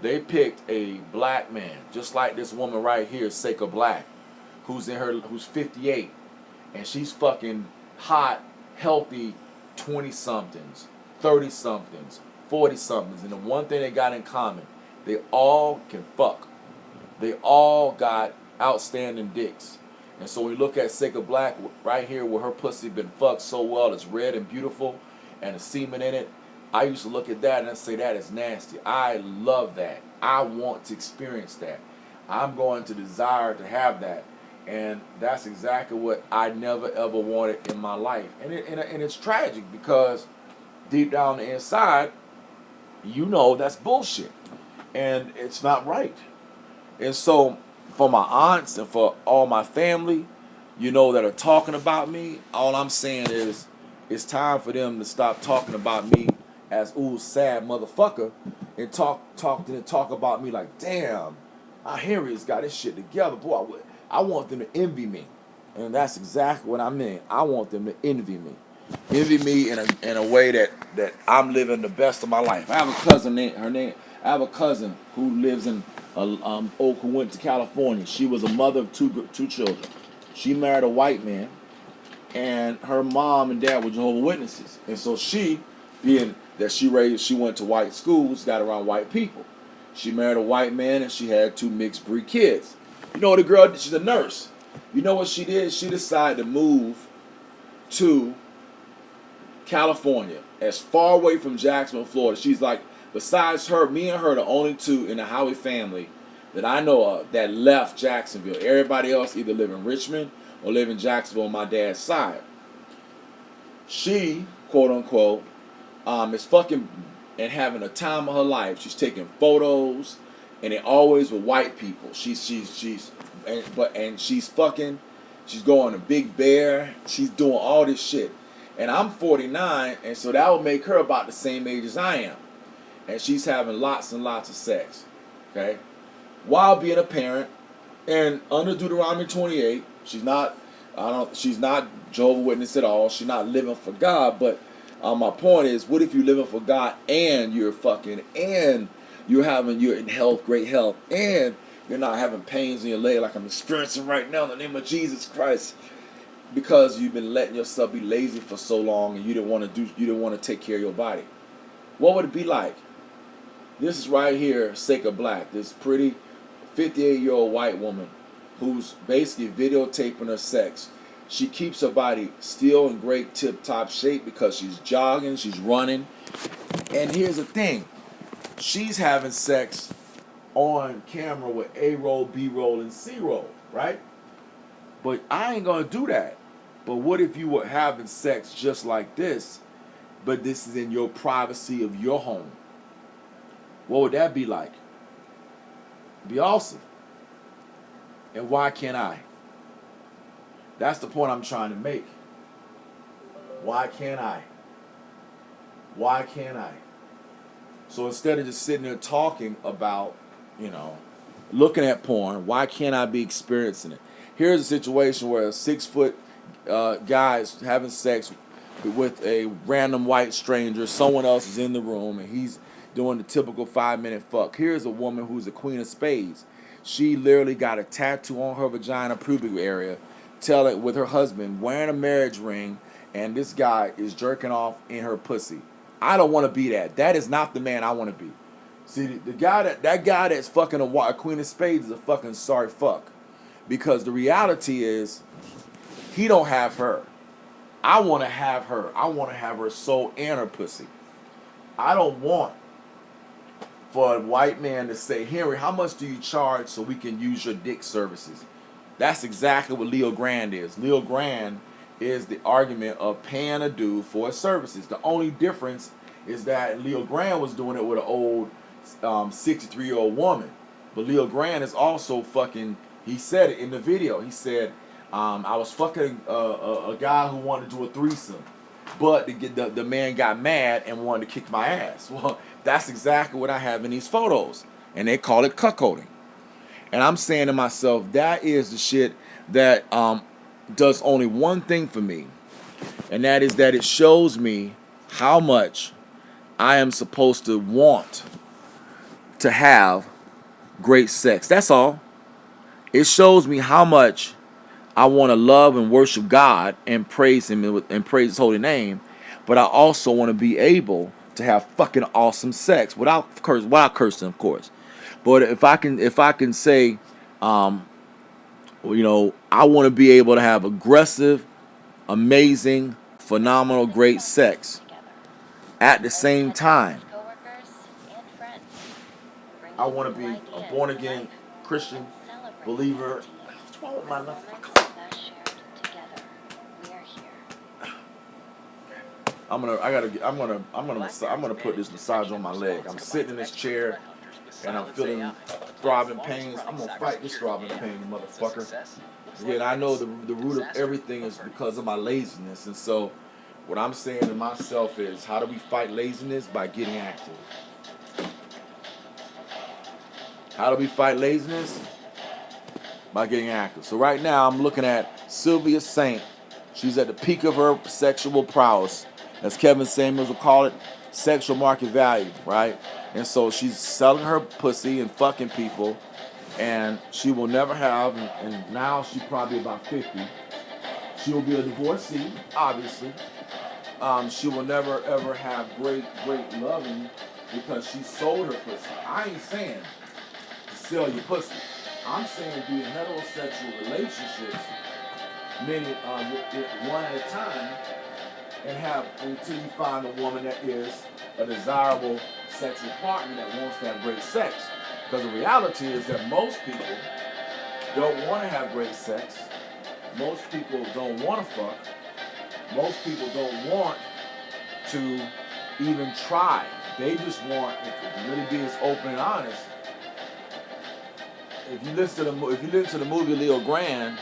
They picked a black man, just like this woman right here, Seika Black, who's 58, and she's fucking hot, healthy 20-somethings, 30-somethings, 40-somethings, and the one thing they got in common, they all can fuck. They all got outstanding dicks. And so we look at Seika Black right here where her pussy been fucked so well, it's red and beautiful, and the semen in it. I used to look at that and I say that is nasty. I love that. I want to experience that. I'm going to desire to have that. And that's exactly what I never ever wanted in my life. And it's tragic because deep down the inside, you know that's bullshit. And it's not right. And so for my aunts and for all my family, that are talking about me, all I'm saying is it's time for them to stop talking about me as ooh sad motherfucker and talk about me like, damn, Harry's got his shit together. Boy, I want them to envy me. And that's exactly what I mean. I want them to envy me. Envy me in a way that I'm living the best of my life. I have a cousin I have a cousin who lives in who went to California. She was a mother of two children. She married a white man, and her mom and dad were Jehovah's Witnesses. And so she, being that she went to white schools, got around white people. She married a white man, and she had 2 mixed breed kids. The girl, she's a nurse. You know what she did? She decided to move to California, as far away from Jacksonville, Florida. She's like, besides her, me and her, the only two in the Howie family that I know of that left Jacksonville. Everybody else either live in Richmond or live in Jacksonville on my dad's side. She, quote unquote, is fucking and having a time of her life. She's taking photos, and it always with white people. She's fucking. She's going to Big Bear. She's doing all this shit. And I'm 49, and so that would make her about the same age as I am. And she's having lots and lots of sex, okay? While being a parent, and under Deuteronomy 28, she's not Jehovah's Witness at all. She's not living for God. But my point is, what if you're living for God and you're fucking, and you're in health, great health, and you're not having pains in your leg like I'm experiencing right now in the name of Jesus Christ? Because you've been letting yourself be lazy for so long, and you didn't want to take care of your body. What would it be like? This is right here, Seika Black, this pretty 58-year-old white woman who's basically videotaping her sex. She keeps her body still in great tip-top shape because she's jogging, she's running. And here's the thing. She's having sex on camera with A-roll, B-roll, and C-roll, right? But I ain't going to do that. But what if you were having sex just like this, but this is in your privacy of your home? What would that be like? Be awesome. And why can't I? That's the point I'm trying to make. Why can't I? Why can't I? So instead of just sitting there talking about, looking at porn, why can't I be experiencing it? Here's a situation where a 6-foot guy is having sex with a random white stranger. Someone else is in the room, and he's doing the typical 5-minute fuck. Here's a woman who's the queen of spades. She literally got a tattoo on her vagina pubic area, with her husband wearing a marriage ring, and this guy is jerking off in her pussy. I don't want to be that. That is not the man I want to be. See, the guy that guy that's fucking a queen of spades is a fucking sorry fuck. Because the reality is, he don't have her. I want to have her. I want to have her soul and her pussy. I don't want for a white man to say, Henry, how much do you charge so we can use your dick services? That's exactly what Leo Grande is. Leo Grande is the argument of paying a dude for his services. The only difference is that Leo Grande was doing it with an old 63-year-old woman. But Leo Grande is also fucking, he said it in the video. He said, I was fucking a guy who wanted to do a threesome. but the man got mad and wanted to kick my ass. Well, that's exactly what I have in these photos, and they call it cuckolding. And I'm saying to myself, that is the shit that does only one thing for me, and that is that it shows me how much I am supposed to want to have great sex. That's all. It shows me how much I want to love and worship God and praise Him and praise His holy name, but I also want to be able to have fucking awesome sex without cursing, of course. But if I can say, I want to be able to have aggressive, amazing, phenomenal, great sex at the same time. I want to be a born again Christian believer. What's wrong with my left? I'm gonna put this massage on my leg. I'm sitting in this chair and I'm feeling throbbing pains. I'm gonna fight this throbbing pain, motherfucker. Again, I know the root of everything is because of my laziness, and so what I'm saying to myself is, how do we fight laziness? By getting active. How do we fight laziness? By getting active. So right now I'm looking at Sylvia Saint. She's at the peak of her sexual prowess. As Kevin Samuels would call it, sexual market value, right? And so she's selling her pussy and fucking people, and she will never have, and now she's probably about 50. She will be a divorcee, obviously. She will never ever have great loving because she sold her pussy. I ain't saying to sell your pussy. I'm saying be in heterosexual relationships, many one at a time, and have until you find a woman that is a desirable sexual partner that wants to have great sex. Because the reality is that most people don't want to have great sex. Most people don't want to fuck. Most people don't want to even try. They just want, if really be as open and honest, if you listen to the movie Leo Grande,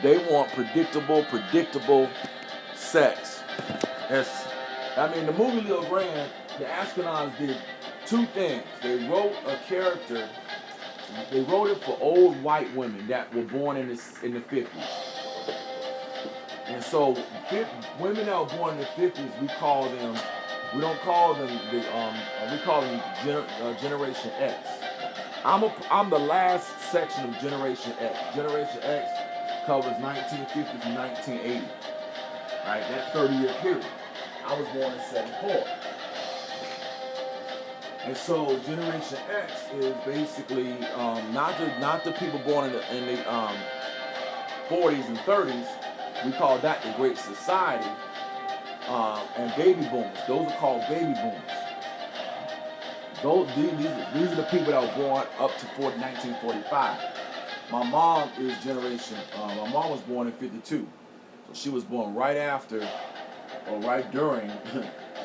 they want predictable sex. The movie Leo Grande, the Ashkenazy did two things. They wrote a character. They wrote it for old white women that were born in the 50s. And so women that were born in the 50s, we don't call them we call them Generation X. I'm the last section of Generation X. Generation X covers 1950 to 1980. Right, that 30-year period. I was born in 74. And so Generation X is basically not the people born in the 40s and 30s. We call that the Great Society. And baby boomers. Those are called baby boomers. These are the people that were born up to 1945. My mom is generation. My mom was born in 52. So she was born right after or right during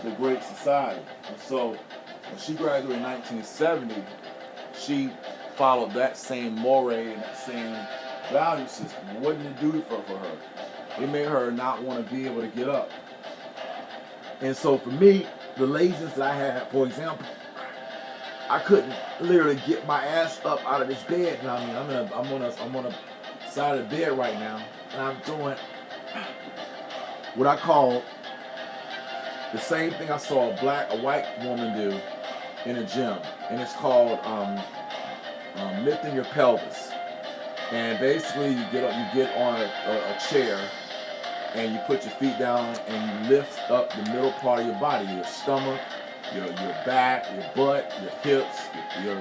the Great Society. And so when she graduated in 1970, she followed that same moray and that same value system. And what did it do for her? It made her not want to be able to get up. And so for me, the laziness that I had, for example, I couldn't literally get my ass up out of this bed. Now, I mean, I'm on a side of the bed right now, and I'm doing what I call the same thing I saw a white woman do in a gym, and it's called lifting your pelvis. And basically, you get on a chair, and you put your feet down, and you lift up the middle part of your body, your stomach, your back, your butt, your hips, your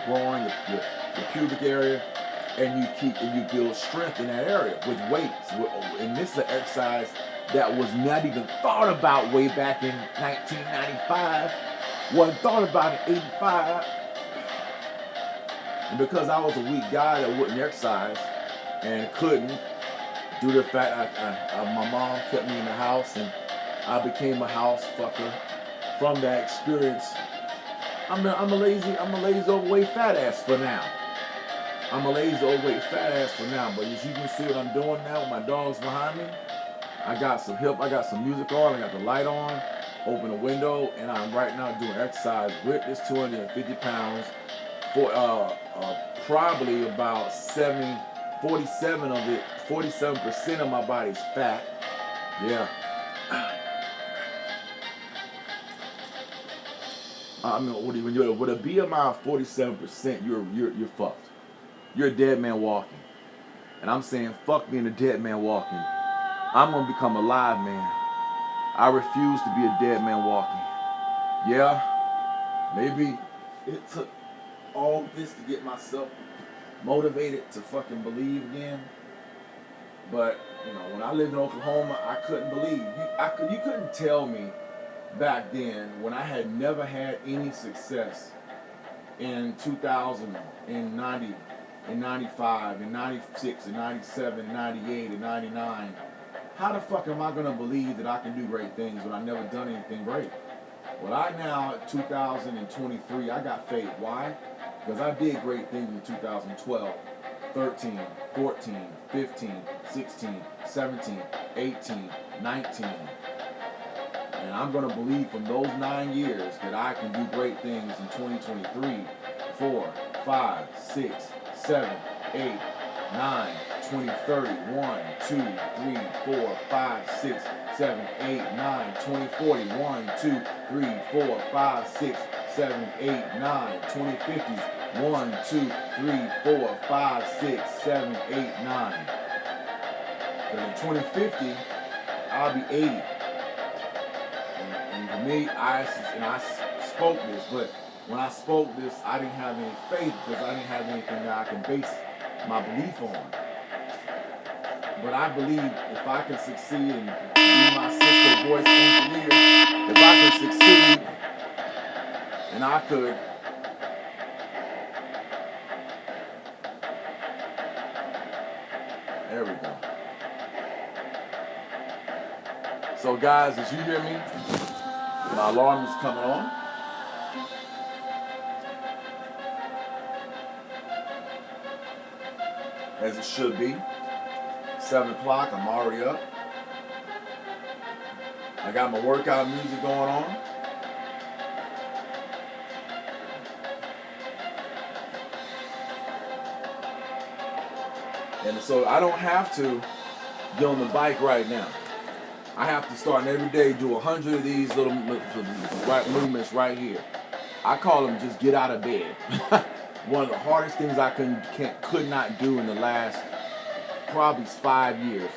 groin, your pubic area, and you build strength in that area with weights. And this is an exercise that was not even thought about way back in 1995. Wasn't thought about in 85. And because I was a weak guy that wouldn't exercise and couldn't, due to the fact my mom kept me in the house and I became a house fucker. From that experience, I'm a lazy overweight fat ass for now. I'm a lazy overweight fat ass for now. But as you can see what I'm doing now with my dogs behind me, I got some music on, I got the light on, open the window, and I'm right now doing exercise with this 250 pounds. For probably about 47 of it, 47% of my body's fat. Yeah. I mean, when you're with a BMI of 47%, you're fucked. You're a dead man walking. And I'm saying, fuck being a dead man walking. I'm gonna become a live man. I refuse to be a dead man walking. Yeah, maybe it took all this to get myself motivated to fucking believe again. But you know, when I lived in Oklahoma, I couldn't believe. You couldn't tell me back then when I had never had any success in 2000, in 90, in 95, in 96, in 97, in 98, in 99. How the fuck am I gonna believe that I can do great things when I never done anything great? Well, I now, 2023, I got faith. Why? Because I did great things in 2012, 13, 14, 15, 16, 17, 18, 19. And I'm going to believe from those 9 years that I can do great things in 2023, 4, 5, 6, 7, 8, 9, 2030, 1, 2, 3, 4, 5, 6, 7, 8, 9, 2040, 1, 2, 3, 4, 5, 6, 7, 8, 9, 2050, 1, 2, 3, 4, 5, 6, 7, 8, 9. But in 2050, I'll be 80. And for me, I spoke this, but when I spoke this, I didn't have any faith because I didn't have anything that I can base my belief on. But I believe if I can succeed and be my sister voice engineer, if I can succeed and I could there we go. So guys, as you hear me, my alarm is coming on. As it should be. 7 o'clock, I'm already up. I got my workout music going on. And so I don't have to get on the bike right now. I have to start every day, do 100 of these little movements right here. I call them just get out of bed. One of the hardest things I could not do in the last probably 5 years.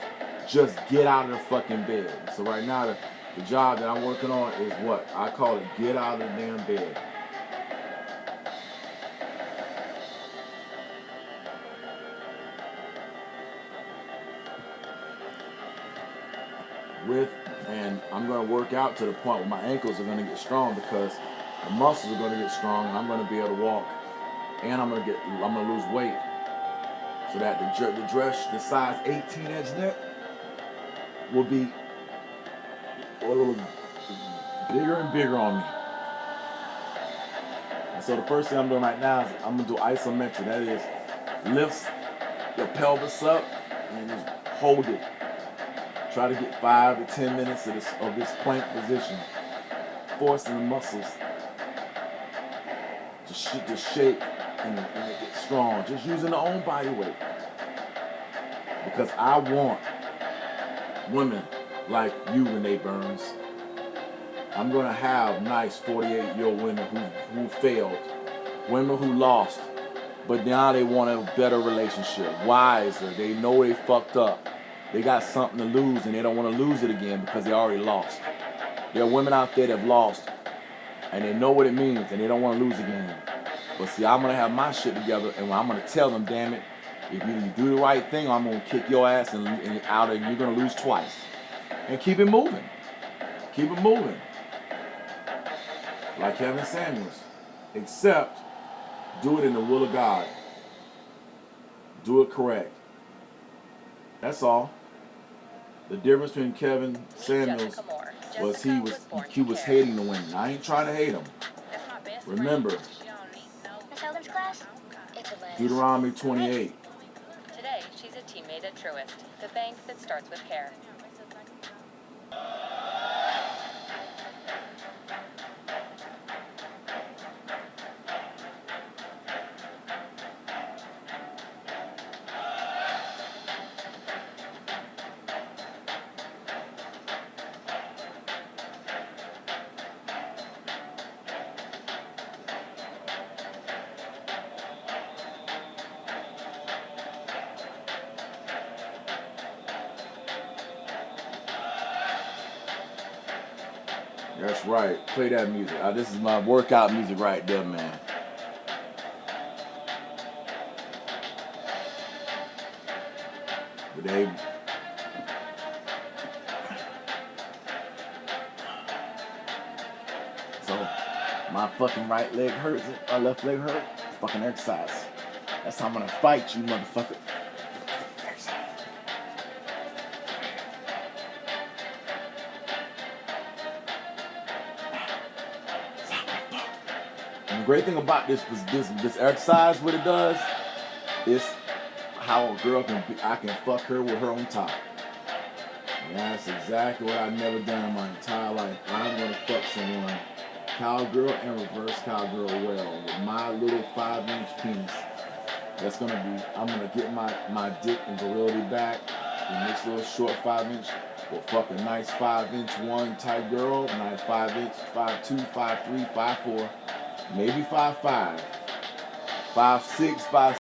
Just get out of the fucking bed. So right now, the job that I'm working on is what? I call it get out of the damn bed. And I'm going to work out to the point where my ankles are going to get strong because the muscles are going to get strong and I'm going to be able to walk and I'm going to lose weight so that the size 18-inch neck will be a little bigger and bigger on me. And so the first thing I'm doing right now is I'm going to do isometric. That is, lifts your pelvis up and just hold it. Try to get 5 to 10 minutes of this plank position, forcing the muscles to shake and get strong. Just using their own body weight. Because I want women like you, Renee Burns. I'm going to have nice 48-year-old women who failed, women who lost, but now they want a better relationship, wiser. They know they fucked up. They got something to lose and they don't want to lose it again because they already lost. There are women out there that have lost and they know what it means and they don't want to lose again. But see, I'm going to have my shit together and I'm going to tell them, damn it, if you do the right thing, I'm going to kick your ass and out and you're going to lose twice. And keep it moving. Keep it moving. Like Kevin Samuels. Except do it in the will of God. Do it correct. That's all. The difference between Kevin Samuels was he was hating the women. I ain't trying to hate him. Remember, Deuteronomy 28. Today, she's a teammate at Truist, the bank that starts with care. That's right. Play that music. This is my workout music right there, man. But they. So, my fucking right leg hurts. My left leg hurts. Fucking exercise. That's how I'm gonna fight you, motherfucker. And the great thing about this exercise, what it does, is how a girl I can fuck her with her own top. And that's exactly what I've never done in my entire life. I'm gonna fuck someone, cowgirl and reverse cowgirl well, with my little 5-inch penis. That's gonna be, I'm gonna get my dick and virility back in this little short 5-inch. Will fuck a nice 5-inch one type girl, nice 5-inch, 5'2", 5'3", 5'4", maybe 5'5", 5'6", 5'7".